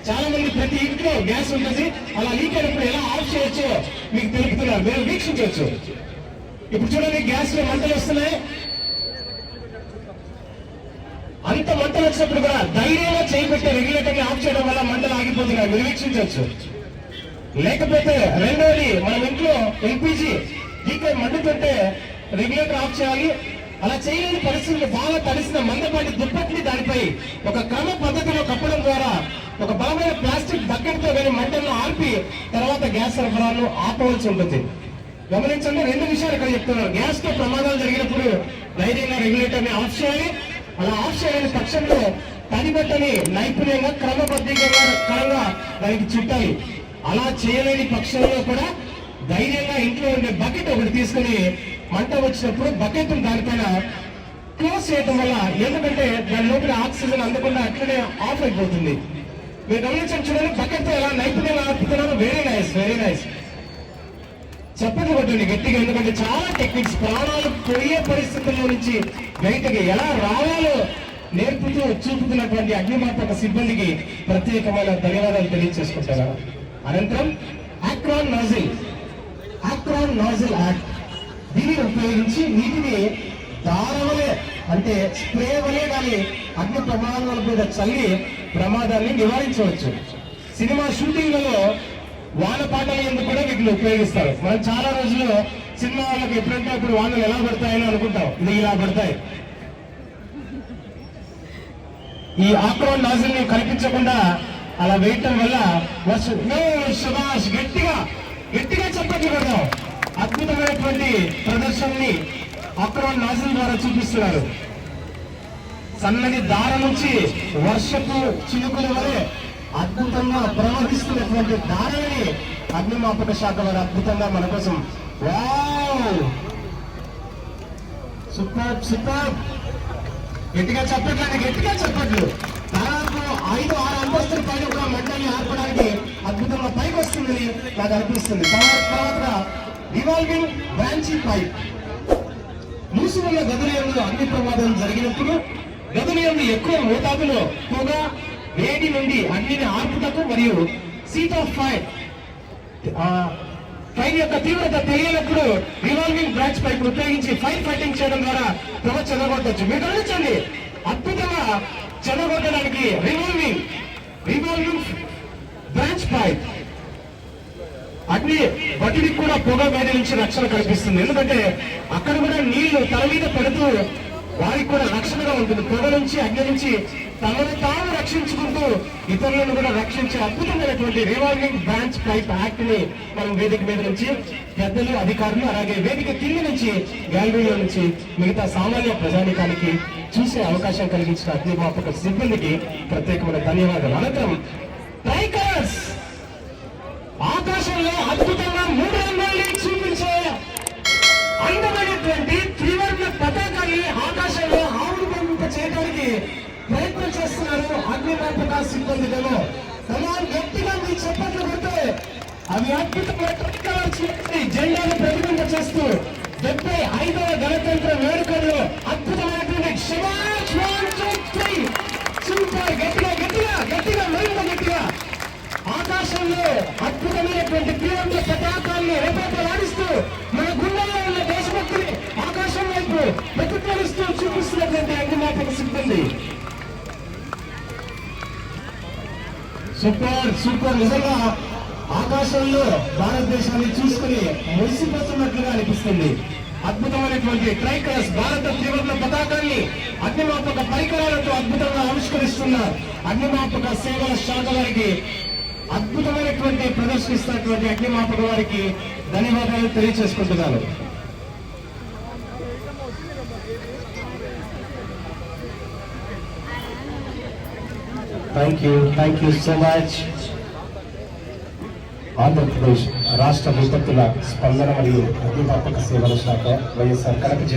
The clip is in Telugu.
చాలా మంది ప్రతి ఇంట్లో గ్యాస్ ఉంటుంది, అలా లీక్ అయినప్పుడు ఎలా ఆఫ్ చేయొచ్చో మీకు తెలుపుతున్నారు, మీరు వీక్షించవచ్చు. ఇప్పుడు చూడండి, గ్యాస్ లో మంటలు వస్తున్నాయి. అంత మంటలు వచ్చినప్పుడు కూడా ధైర్యంగా చేయబెట్టే రెగ్యులేటర్ ని ఆఫ్ చేయడం వల్ల మంటలు ఆగిపోతున్నాయి, మీరు వీక్షించవచ్చు. లేకపోతే రెండోది, మనం ఇంట్లో ఎల్పిజి లీక్ అయి మండుతుంటే రెగ్యులేటర్ ఆఫ్ చేయాలి. అలా చేయలేని పరిస్థితులు బాగా తడిసిన మందపాటి దుప్పటిని దానిపై ఒక క్రమ పద్ధతిలో కప్పడం ద్వారా ఒక బలమైన ప్లాస్టిక్ బకెట్ తో కానీ మంటలను ఆర్పి తర్వాత గ్యాస్ సరఫరాను ఆపవలసి ఉంటుంది. గమనించండి, రెండు విషయాలు ఇక్కడ చెప్తున్నారు. గ్యాస్ తో ప్రమాదాలు జరిగినప్పుడు ధైర్యంగా రెగ్యులేటర్ ని ఆఫ్ చేయాలి. అలా ఆఫ్ చేయలేని పక్షంలో తడిబట్టని నైపుణ్యంగా క్రమబద్ధంగా దానికి చుట్టాలి. అలా చేయలేని పక్షంలో కూడా ధైర్యంగా ఇంట్లో ఉండే బకెట్ ఒకటి తీసుకుని మంట వచ్చినప్పుడు బకెట్ దానిపైన క్లోజ్ చేయడం వల్ల, ఎందుకంటే దాని లోపల ఆక్సిజన్ అందకుండా అట్లనే ఆఫ్ అయిపోతుంది. మీరు గమనించండి, చూడండి బకెట్ తో ఎలా నైపుణ్యంగా ఆపుతున్నారో. Very nice, very nice. చెప్పండి కొట్టండి గట్టిగా, ఎందుకంటే చాలా టెక్నిక్స్, ప్రాణాలు పోయే పరిస్థితుల్లో నుంచి బయటకి ఎలా రావాలో నేర్పుతూ చూపుతున్నటువంటి అగ్నిమాపక సిబ్బందికి ప్రత్యేకమైన ధన్యవాదాలు తెలియజేసుకుంటారు. అనంతరం ఆక్రాన్ నాజిల్ యాక్ట్, దీనిని ఉపయోగించి నీటిని దారవలే అంటే స్ప్రే వలే కానీ అగ్ని ప్రమాదాల మీద చల్లి ప్రమాదాన్ని నివారించవచ్చు. సినిమా షూటింగ్లలో వానపాటల ఎందుకు కూడా వీటిని ఉపయోగిస్తారు. మనం చాలా రోజులు సినిమా వాళ్ళకి ఎప్పుడంటే అప్పుడు వానలు ఎలా పడతాయని అనుకుంటాం, ఇది ఇలా పడతాయి. ఈ ఆక్రాన్ నాజిల్ ని కనిపించకుండా అలా వేయటం వల్ల శభాష్, గట్టిగా గట్టిగా చెప్పట్లు పెడతాం. అద్భుతమైనటువంటి ప్రదర్శనని ఆక్రాన్ నాజిల్ ద్వారా చూపిస్తున్నారు. సన్నని దార నుంచి వర్షపు చినుకుల వలె అద్భుతంగా ప్రవహిస్తున్నటువంటి దారాన్ని అగ్నిమాపక శాఖ వారు అద్భుతంగా మన కోసం, వావ్ సూపర్ సూపర్, గట్టిగా చెప్పట్లేదు, గట్టిగా చెప్పట్లు. దాదాపు 5-6 అంతస్తుల పైన కూడా మంటల్ని ఆర్పడానికి అద్భుతంగా పైకి వస్తుందని నాకు అనిపిస్తుంది. తర్వాత రివాల్వింగ్ బ్రాంచీ పైప్, మూసివున్న గదులయంలో అగ్ని ప్రమాదం జరిగినప్పుడు గదులయంలో ఎక్కువ మోతాదులో పొగ, వేడి నుండి అగ్నిని ఆర్పుటకు మరియు సీట్ ఆఫ్ ఫైర్ యొక్క తీవ్రత తెలియనప్పుడు రివాల్వింగ్ బ్రాంచ్ పైప్ ఉపయోగించి ఫైర్ ఫైటింగ్ చేయడం ద్వారా పొగ చెదగొట్టవచ్చు. మీరు గమనించండి, అద్భుతంగా చెదగొట్టడానికి రివాల్వింగ్ బ్రాంచ్ పైప్ అగ్ని బటుడికి కూడా పొగ వేడి నుంచి రక్షణ కల్పిస్తుంది. ఎందుకంటే అక్కడ కూడా నీళ్లు తల మీద పడుతూ వారికి కూడా రక్షణగా ఉంటుంది. పొగ నుంచి, అగ్ని నుంచి తమను తాము రక్షించుకుంటూ ఇతరులను కూడా రక్షించే అద్భుతమైనటువంటి రివాల్వింగ్ బ్రాంచ్ పైప్ యాక్ట్ ని మనం వేదిక మీద నుంచి పెద్దలు, అధికారులు, అలాగే వేదిక కింది నుంచి గ్యాలరీలో నుంచి మిగతా సామాన్య ప్రజానికానికి చూసే అవకాశం కలిగించిన అగ్నిమాపక సిబ్బందికి ప్రత్యేకమైన ధన్యవాదాలు. అనంతరం ట్రైకర్స్ ఆకాశంలో అద్భుతంగా 3 రంగుల్ని చూపించే అందమైనటువంటి త్రివర్ణ పతాకాన్ని ఆకాశంలో ఆవిర్భవింప చేయడానికి ప్రయత్నం చేస్తున్నారు అగ్నిమాపక సిబ్బందిలో. సమాన్ గట్టిగా మీ చెప్పట్లు కొడితే అవి అద్భుతమైన జెండాను ప్రతిబింబ చేస్తూ 75వ గణతంత్ర వేడుకల్లో అద్భుతమైనటువంటి సూపర్, గట్టిగా గట్టిగా గట్టిగా మరింత గట్టిగా ఆకాశంలో అద్భుతమైనటువంటి త్రివర్ణ పతాకాన్ని రెపరెపలాడిస్తూ మన గుండెల్లో ఉన్న దేశభక్తిని ఆకాశం వైపు ప్రతిఫలిస్తూ చూపిస్తున్నటువంటి అగ్నిమాపక సిబ్బంది. సూపర్ సూపర్, నిజంగా ఆకాశంలో భారతదేశాన్ని చూసుకుని మురిసిపోతున్నట్లుగా అనిపిస్తుంది. అద్భుతమైనటువంటి ట్రైకర్స్ భారత త్రివర్ణ పతాకాన్ని అగ్నిమాపక పరికరాలతో అద్భుతంగా ఆవిష్కరిస్తున్న అగ్నిమాపక సేవల శాఖ వారికి, అద్భుతమైనటువంటి ప్రదర్శిస్తున్నటువంటి అగ్నిమాపక వారికి ధన్యవాదాలు తెలియజేసుకుంటున్నాను. Thank you so much. Andhra Pradesh రాష్ట్ర విపత్తుల స్పందన మరియు అగ్నిమాపక సేవల శాఖ, వైఎస్ఆర్ కడప జిల్లా